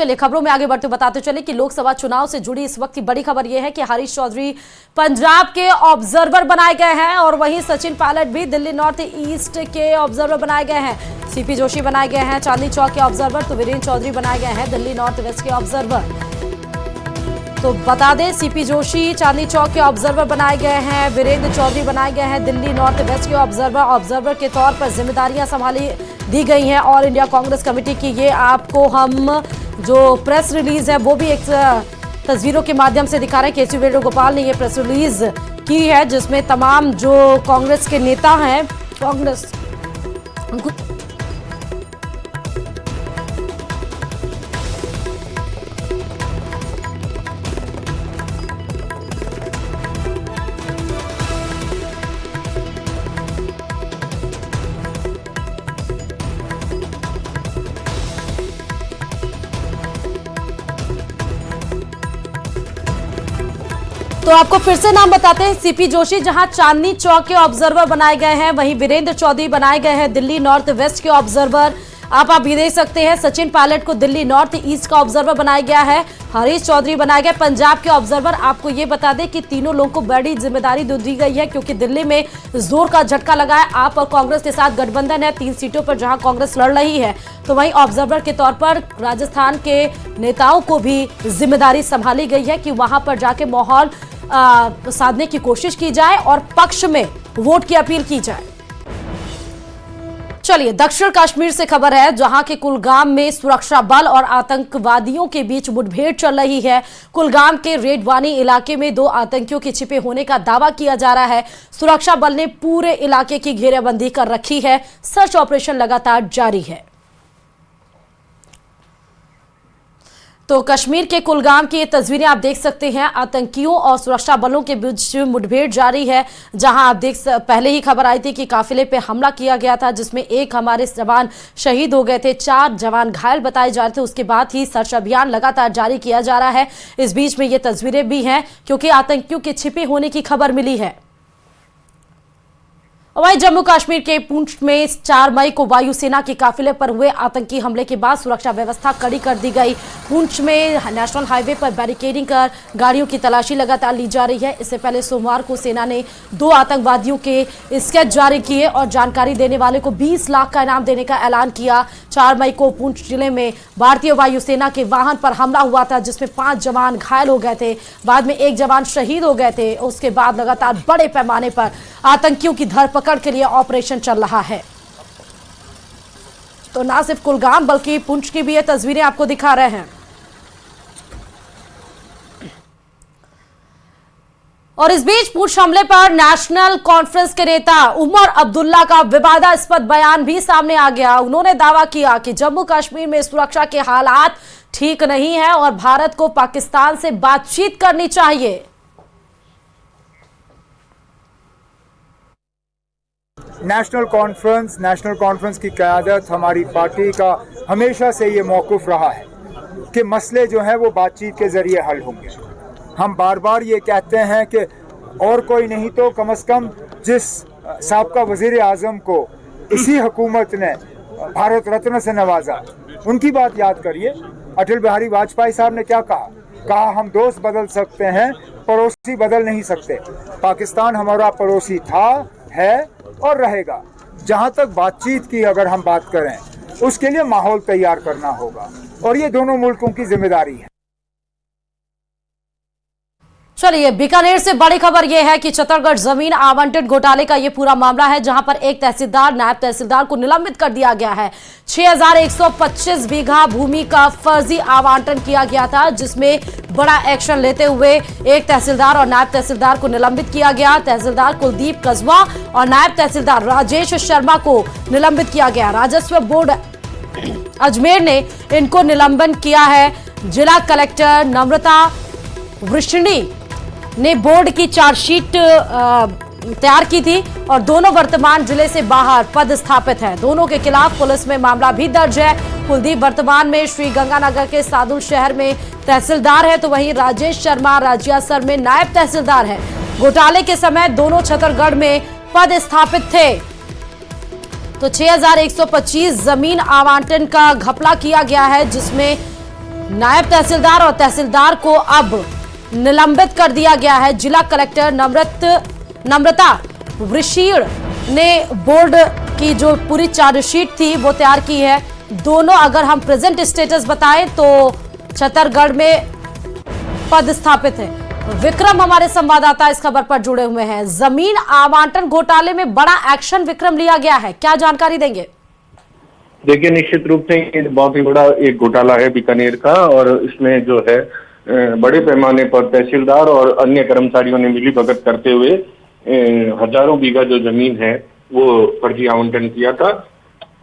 चलिए खबरों में आगे बढ़ते बताते चले कि लोकसभा चुनाव से जुड़ी इस वक्त की बड़ी खबर यह है कि हरीश चौधरी पंजाब के ऑब्जर्वर बनाए गए हैं और वहीं सचिन पायलट भी दिल्ली नॉर्थ ईस्ट के ऑब्जर्वर बनाए गए हैं। सीपी जोशी बनाए गए हैं चांदनी चौक के ऑब्जर्वर, तो वीरेंद्र चौधरी बनाए गए हैं दिल्ली नॉर्थ वेस्ट के ऑब्जर्वर। तो बता दें, सीपी जोशी चांदनी चौक के ऑब्जर्वर बनाए गए हैं, वीरेंद्र चौधरी बनाए गए हैं दिल्ली नॉर्थ वेस्ट के ऑब्जर्वर। ऑब्जर्वर के तौर पर जिम्मेदारियां संभाली दी गई हैं ऑल इंडिया कांग्रेस कमेटी की। ये आपको हम जो प्रेस रिलीज है वो भी एक तस्वीरों के माध्यम से दिखा रहे हैं। केसी वेणुगोपाल ने ये प्रेस रिलीज की है जिसमें तमाम जो कांग्रेस के नेता हैं, कांग्रेस तो आपको फिर से नाम बताते हैं। सीपी जोशी जहां चांदनी चौक के ऑब्जर्वर बनाए गए हैं, वहीं वीरेंद्र चौधरी बनाए गए हैं दिल्ली नॉर्थ वेस्ट के ऑब्जर्वर। आप ये देख सकते हैं, सचिन पायलट को दिल्ली नॉर्थ ईस्ट का ऑब्जर्वर बनाया गया है, हरीश चौधरी बनाए गए पंजाब के ऑब्जर्वर। आपको ये बता दें कि तीनों लोगों को बड़ी जिम्मेदारी दी गई है क्योंकि दिल्ली में जोर का झटका लगा है। आप और कांग्रेस के साथ गठबंधन है 3 सीटों पर जहां कांग्रेस लड़ रही है, तो वहीं ऑब्जर्वर के तौर पर राजस्थान के नेताओं को भी जिम्मेदारी संभाली गई है कि वहां पर जाके माहौल साधने की कोशिश की जाए और पक्ष में वोट की अपील की जाए। चलिए दक्षिण कश्मीर से खबर है जहां के कुलगाम में सुरक्षा बल और आतंकवादियों के बीच मुठभेड़ चल रही है। कुलगाम के रेडवानी इलाके में 2 आतंकियों के छिपे होने का दावा किया जा रहा है। सुरक्षा बल ने पूरे इलाके की घेराबंदी कर रखी है, सर्च ऑपरेशन लगातार जारी है। तो कश्मीर के कुलगाम की ये तस्वीरें आप देख सकते हैं। आतंकियों और सुरक्षा बलों के बीच मुठभेड़ जारी है, जहां आप पहले ही खबर आई थी कि काफिले पे हमला किया गया था जिसमें 1 हमारे जवान शहीद हो गए थे, 4 जवान घायल बताए जा रहे थे। उसके बाद ही सर्च अभियान लगातार जारी किया जा रहा है। इस बीच में ये तस्वीरें भी हैं क्योंकि आतंकियों के छिपे होने की खबर मिली है। वहीं जम्मू कश्मीर के पुंछ में 4 मई को वायुसेना के काफिले पर हुए आतंकी हमले के बाद सुरक्षा व्यवस्था कड़ी कर दी गई। पुंछ में नेशनल हाईवे पर बैरिकेडिंग कर गाड़ियों की तलाशी लगातार ली जा रही है। इससे पहले सोमवार को सेना ने 2 आतंकवादियों के स्केच जारी किए और जानकारी देने वाले को 20 लाख का इनाम देने का ऐलान किया। 4 मई को पुंछ जिले में भारतीय वायुसेना के वाहन पर हमला हुआ था जिसमें 5 जवान घायल हो गए थे, बाद में 1 जवान शहीद हो गए थे। उसके बाद लगातार बड़े पैमाने पर आतंकियों की धरपकड़ के लिए ऑपरेशन चल रहा है। तो ना सिर्फ कुलगाम बल्कि पुंछ की भी ये तस्वीरें आपको दिखा रहे हैं। और इस बीच पुंछ हमले पर नेशनल कॉन्फ्रेंस के नेता उमर अब्दुल्ला का विवादास्पद बयान भी सामने आ गया। उन्होंने दावा किया कि जम्मू कश्मीर में सुरक्षा के हालात ठीक नहीं है और भारत को पाकिस्तान से बातचीत करनी चाहिए। नेशनल कॉन्फ्रेंस की क़यादत हमारी पार्टी का हमेशा से ये मौक़िफ़ रहा है कि मसले जो हैं वो बातचीत के ज़रिए हल होंगे। हम बार बार ये कहते हैं कि और कोई नहीं तो कम से कम जिस साबका वज़ीर आज़म को इसी हुकूमत ने भारत रत्न से नवाजा, उनकी बात याद करिए। अटल बिहारी वाजपेयी साहब ने क्या कहा हम दोस्त बदल सकते हैं, पड़ोसी बदल नहीं सकते। पाकिस्तान हमारा पड़ोसी था, है और रहेगा। जहां तक बातचीत की अगर हम बात करें, उसके लिए माहौल तैयार करना होगा और ये दोनों मुल्कों की जिम्मेदारी है। चलिए बीकानेर से बड़ी खबर यह है कि छत्तीसगढ़ जमीन आवंटन घोटाले का यह पूरा मामला है जहां पर एक तहसीलदार नायब तहसीलदार को निलंबित कर दिया गया है। 6125 बीघा भूमि का फर्जी आवंटन किया गया था जिसमें बड़ा एक्शन लेते हुए एक तहसीलदार और नायब तहसीलदार को निलंबित किया गया। तहसीलदार कुलदीप कस्बा और नायब तहसीलदार राजेश शर्मा को निलंबित किया गया। राजस्व बोर्ड अजमेर ने इनको निलंबन किया है। जिला कलेक्टर नम्रता वृष्णी ने बोर्ड की चार्जशीट तैयार की थी और दोनों वर्तमान जिले से बाहर पदस्थापित हैं। दोनों के खिलाफ पुलिस में मामला भी दर्ज है। कुलदीप वर्तमान में श्री गंगानगर के सादुल शहर में तहसीलदार है, तो वहीं राजेश शर्मा राजियासर में नायब तहसीलदार है। घोटाले के समय दोनों छत्तीसगढ़ में पदस्थापित थे। तो 6125 जमीन आवंटन का घपला किया गया है जिसमें नायब तहसीलदार और तहसीलदार को अब निलंबित कर दिया गया है। जिला कलेक्टर नम्रता वृषीण ने बोर्ड की जो पूरी चार्जशीट थी वो तैयार की है। दोनों अगर हम प्रेजेंट स्टेटस बताएं तो छतरगढ़ में पदस्थापित है। विक्रम हमारे संवाददाता इस खबर पर जुड़े हुए हैं। जमीन आवंटन घोटाले में बड़ा एक्शन विक्रम लिया गया है, क्या जानकारी देंगे? देखिए, निश्चित रूप से ये बहुत ही बड़ा एक घोटाला है बीकानेर का, और इसमें जो है बड़े पैमाने पर तहसीलदार और अन्य कर्मचारियों ने मिलीभगत करते हुए हजारों बीघा जो जमीन है वो फर्जी आवंटन किया था।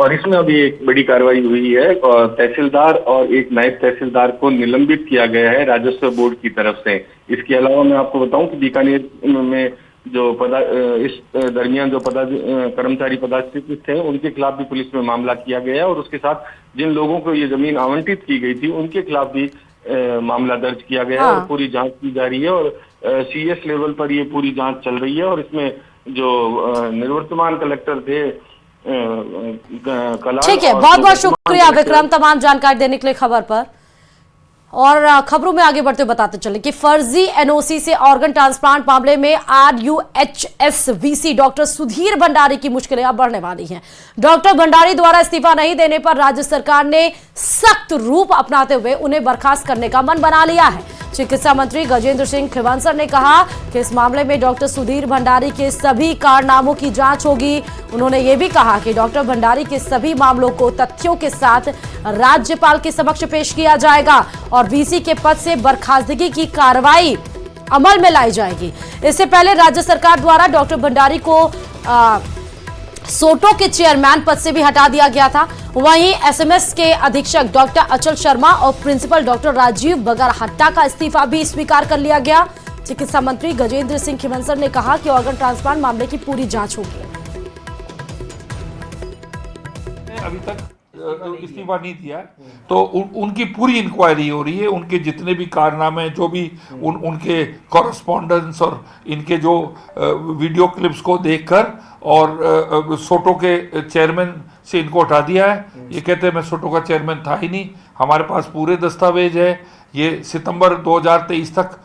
और इसमें अभी एक बड़ी कार्रवाई हुई है और तहसीलदार और एक नायब तहसीलदार को निलंबित किया गया है राजस्व बोर्ड की तरफ से। इसके अलावा मैं आपको बताऊं कि बीकानेर में जो इस दरमियान जो कर्मचारी पदाधिकारी थे उनके खिलाफ भी पुलिस में मामला किया गया है, और उसके साथ जिन लोगों को ये जमीन आवंटित की गई थी उनके खिलाफ भी मामला दर्ज किया गया है और पूरी जांच की जा रही है। और सीएस लेवल पर ये पूरी जांच चल रही है। और इसमें जो निवर्तमान कलेक्टर थे ठीक है, बहुत बहुत शुक्रिया विक्रम तमाम जानकारी देने के लिए खबर पर। और खबरों में आगे बढ़ते बताते चले कि फर्जी एनओसी से ऑर्गन ट्रांसप्लांट मामले में RUHS VC doctor Sudhir Bhandari की मुश्किलें अब बढ़ने वाली हैं। डॉक्टर भंडारी द्वारा इस्तीफा नहीं देने पर राज्य सरकार ने सख्त रूप अपनाते हुए उन्हें बर्खास्त करने का मन बना लिया है। चिकित्सा मंत्री गजेंद्र सिंह खींवसर ने कहा कि इस मामले में डॉक्टर सुधीर भंडारी के सभी कारनामों की जांच होगी। उन्होंने ये भी कहा कि डॉक्टर भंडारी के सभी मामलों को तथ्यों के साथ राज्यपाल के समक्ष पेश किया जाएगा और वीसी के पद से बर्खास्तगी की कार्रवाई अमल में लाई जाएगी। इससे पहले राज्य सरकार द्वारा डॉक्टर भंडारी को सोटो के चेयरमैन पद से भी हटा दिया गया था। वहीं एसएमएस के अधीक्षक डॉक्टर अचल शर्मा और प्रिंसिपल डॉक्टर राजीव बगरहट्टा का इस्तीफा भी स्वीकार कर लिया गया। चिकित्सा मंत्री गजेंद्र सिंह खींवसर ने कहा कि ऑर्गन ट्रांसप्लांट मामले की पूरी जांच होगी। अभी तक इस्तीफा नहीं दिया तो उनकी पूरी इंक्वायरी हो रही है। उनके जितने भी कारनामे, जो भी उनके कॉरेस्पॉन्डेंस और इनके जो वीडियो क्लिप्स को देखकर और सोटो के चेयरमैन से इनको हटा दिया है। ये कहते हैं मैं सोटो का चेयरमैन था ही नहीं। हमारे पास पूरे दस्तावेज है। ये सितंबर 2023 तक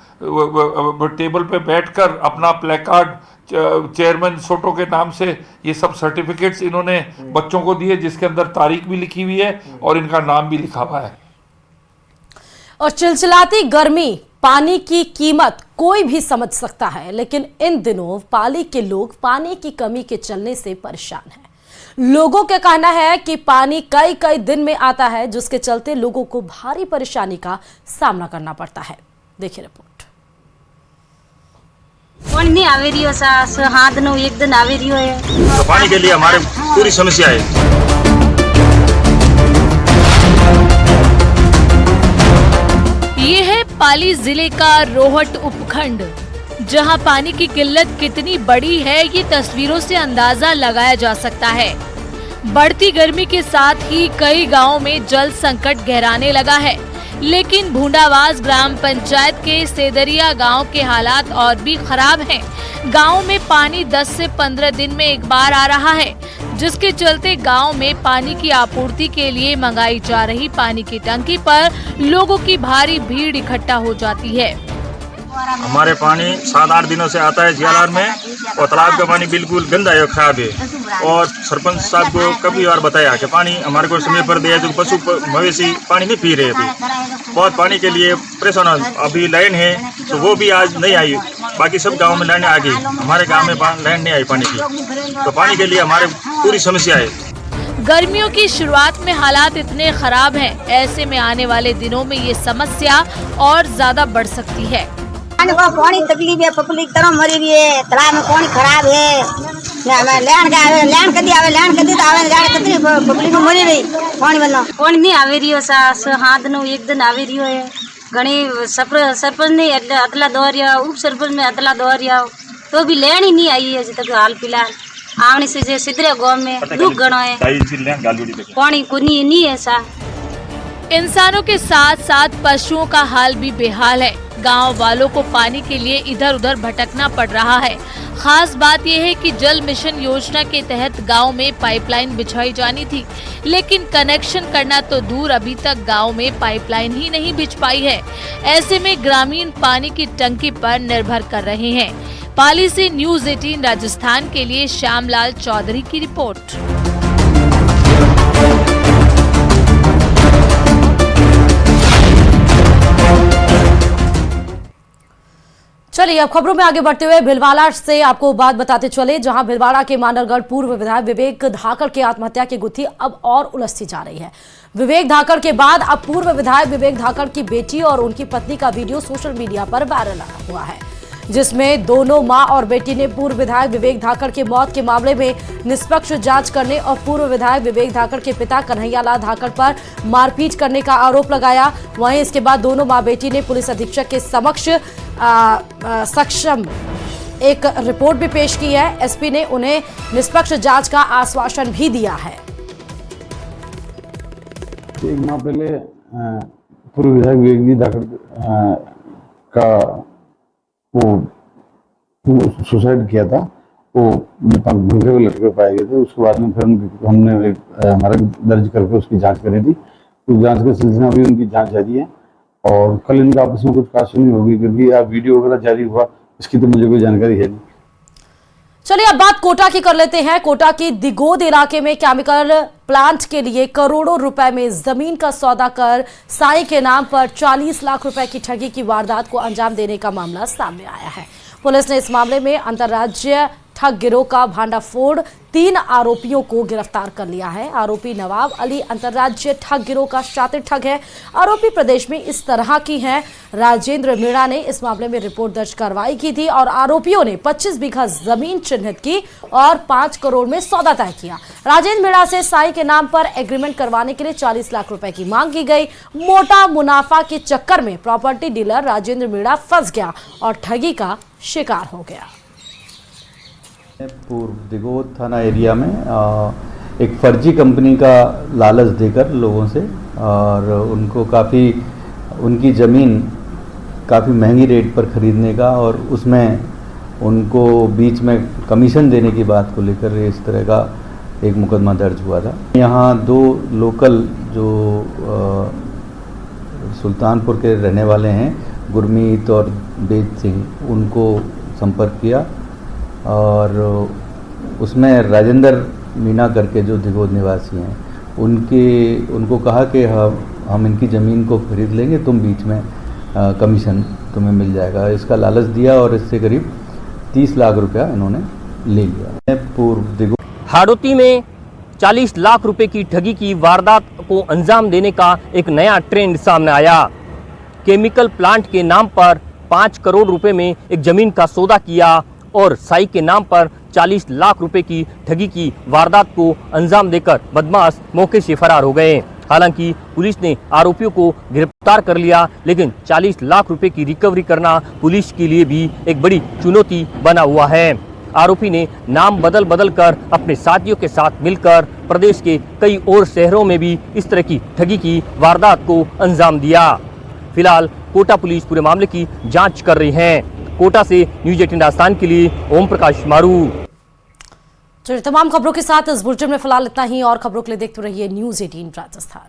टेबल पे बैठकर अपना प्लेकार्ड चेयरमैन सोटो के नाम से ये सब सर्टिफिकेट्स इन्होंने बच्चों को दिए, जिसके अंदर तारीख भी लिखी हुई है और इनका नाम भी लिखा हुआ है। और चिलचिलाती गर्मी, पानी की कीमत कोई भी समझ सकता है, लेकिन इन दिनों पाली के लोग पानी की कमी के चलने से परेशान हैं। लोगों का कहना है कि पानी कई कई दिन में आता है, जिसके चलते लोगों को भारी परेशानी का सामना करना पड़ता है। देखिए रिपोर्ट। नहीं आवे रही हो हाथ नो एक दिन आवे रही है। तो पानी के लिए हमारे पूरी समस्या है। ये है पाली जिले का रोहट उपखंड, जहां पानी की किल्लत कितनी बड़ी है ये तस्वीरों से अंदाजा लगाया जा सकता है। बढ़ती गर्मी के साथ ही कई गांवों में जल संकट गहराने लगा है, लेकिन भूंडावास ग्राम पंचायत के सेदरिया गांव के हालात और भी खराब हैं। गांव में पानी 10 से 15 दिन में एक बार आ रहा है, जिसके चलते गांव में पानी की आपूर्ति के लिए मंगाई जा रही पानी की टंकी पर लोगों की भारी भीड़ इकट्ठा हो जाती है। हमारे पानी 7-8 दिनों से आता है जियालार में, और तालाब का पानी बिल्कुल गंदा है, खराब है। और सरपंच साहब को कभी बार बताया कि पानी हमारे को समय पर दे, जो पशु मवेशी पानी नहीं पी रहे थे। बहुत पानी के लिए परेशान। अभी लाइन है तो वो भी आज नहीं आई। बाकी सब गाँव में लाइन आ गई, हमारे गाँव में लाइन नहीं आई पानी की। तो पानी के लिए हमारे पूरी समस्या है। गर्मियों की शुरुआत में हालात इतने खराब हैं, ऐसे में आने वाले दिनों में ये समस्या और ज्यादा बढ़ सकती है। पानी तकलीफ है, पब्लिक तरह मरी हुई है, तालाब में पानी खराब है। लैंड कर दिया तो आवे लैंड कितनी पब्लिक मरी रही पानी बनो पानी नहीं आवे रही हो हाथ नो एक दिन आवे रही है। घणी सरपंच ने अतला दोहरिया, उप सरपंच में अतला दोहरिया, तो भी लैंड ही नहीं आई है अभी तक हाल फिलहाल। आवने से सिद्धरे गाँव में दुख गणो है, पानी कुनी नहीं है सा। इंसानों के साथ साथ पशुओं का हाल भी बेहाल है। गांव वालों को पानी के लिए इधर उधर भटकना पड़ रहा है। खास बात यह है कि जल मिशन योजना के तहत गांव में पाइपलाइन बिछाई जानी थी, लेकिन कनेक्शन करना तो दूर, अभी तक गांव में पाइपलाइन ही नहीं बिछ पाई है। ऐसे में ग्रामीण पानी की टंकी पर निर्भर कर रहे हैं। पाली से न्यूज़ 18 राजस्थान के लिए श्यामलाल चौधरी की रिपोर्ट। चलिए अब खबरों में आगे बढ़ते हुए भिलवाड़ा से आपको बात बताते चले, जहां भिलवाड़ा के मानरगढ़ पूर्व विधायक विवेक धाकड़ के आत्महत्या की गुत्थी अब और उलझती जा रही है। विवेक धाकड़ के बाद अब पूर्व विधायक विवेक धाकड़ की बेटी और उनकी पत्नी का वीडियो सोशल मीडिया पर वायरल हुआ है, जिसमें दोनों मां और बेटी ने पूर्व विधायक विवेक धाकड़ के मौत के मामले में निष्पक्ष जांच करने और पूर्व विधायक विवेक धाकड़ के पिता कन्हैयालाल धाकड़ पर मारपीट करने का आरोप लगाया। वहीं इसके बाद दोनों मां बेटी ने पुलिस अधीक्षक के समक्ष सक्षम एक रिपोर्ट भी पेश की है। एसपी ने उन्हें निष्पक्ष जांच का आश्वासन भी दिया है। एक माह पहले पूर्व विधायक विवेक धाकड़ का वो सुसाइड किया था, वो भूखे हुए लड़के पाए गए थे। उसके बाद में फिर हमने हमारा दर्ज करके उसकी जांच करी थी। उस जांच के सिलसिले में भी उनकी जांच जारी है और कल इनका आपस में कुछ काशनी होगी, क्योंकि आप वीडियो वगैरह जारी हुआ इसकी तो मुझे कोई जानकारी है नहीं। चलिए अब बात कोटा की कर लेते हैं। कोटा की दिगोद इलाके में केमिकल प्लांट के लिए करोड़ों रुपए में जमीन का सौदा कर साई के नाम पर 40 लाख रुपए की ठगी की वारदात को अंजाम देने का मामला सामने आया है। पुलिस ने इस मामले में अंतर्राज्यीय ठग गिरोह का भांडाफोड़ 3 आरोपियों को गिरफ्तार कर लिया है। आरोपी नवाब अली अंतर्राज्यीय ठग गिरोह का शातिर ठग है। आरोपी प्रदेश में इस तरह की हैं। राजेंद्र मीणा ने इस मामले में रिपोर्ट दर्ज कार्रवाई की थी और आरोपियों ने 25 बीघा जमीन चिन्हित की और 5 करोड़ में सौदा तय किया। राजेंद्र मीणा से साई के नाम पर एग्रीमेंट करवाने के लिए 40 लाख रुपए की मांग की गई। मोटा मुनाफा के चक्कर में प्रॉपर्टी डीलर राजेंद्र मीणा फंस गया और ठगी का शिकार हो गया। पूर्व दिगोद थाना एरिया में एक फर्जी कंपनी का लालच देकर लोगों से और उनको उनकी ज़मीन काफ़ी महंगी रेट पर ख़रीदने का और उसमें उनको बीच में कमीशन देने की बात को लेकर इस तरह का एक मुकदमा दर्ज हुआ था। यहाँ 2 लोकल जो सुल्तानपुर के रहने वाले हैं, गुरमीत और बेद सिंह, उनको संपर्क किया और उसमें राजेंद्र मीणा करके जो दिगोद निवासी हैं उनको कहा कि हम इनकी ज़मीन को खरीद लेंगे, तुम बीच में कमीशन तुम्हें मिल जाएगा। इसका लालच दिया और इससे करीब 30 लाख रुपया इन्होंने ले लिया। पूर्व दिगोद हाड़ौती में 40 लाख रुपए की ठगी की वारदात को अंजाम देने का एक नया ट्रेंड सामने आया। केमिकल प्लांट के नाम पर 5 करोड़ रुपए में एक जमीन का सौदा किया और साई के नाम पर 40 लाख रुपए की ठगी की वारदात को अंजाम देकर बदमाश मौके से फरार हो गए। हालांकि पुलिस ने आरोपियों को गिरफ्तार कर लिया, लेकिन 40 लाख रुपए की रिकवरी करना पुलिस के लिए भी एक बड़ी चुनौती बना हुआ है। आरोपी ने नाम बदल कर अपने साथियों के साथ मिलकर प्रदेश के कई और शहरों में भी इस तरह की ठगी की वारदात को अंजाम दिया। फिलहाल कोटा पुलिस पूरे मामले की जांच कर रही है। कोटा से न्यूज़ 18 राजस्थान के लिए ओम प्रकाश मारू। चलिए तमाम खबरों के साथ इस बुलेटिन में फिलहाल इतना ही। और खबरों के लिए देखते रहिए न्यूज़ 18 राजस्थान।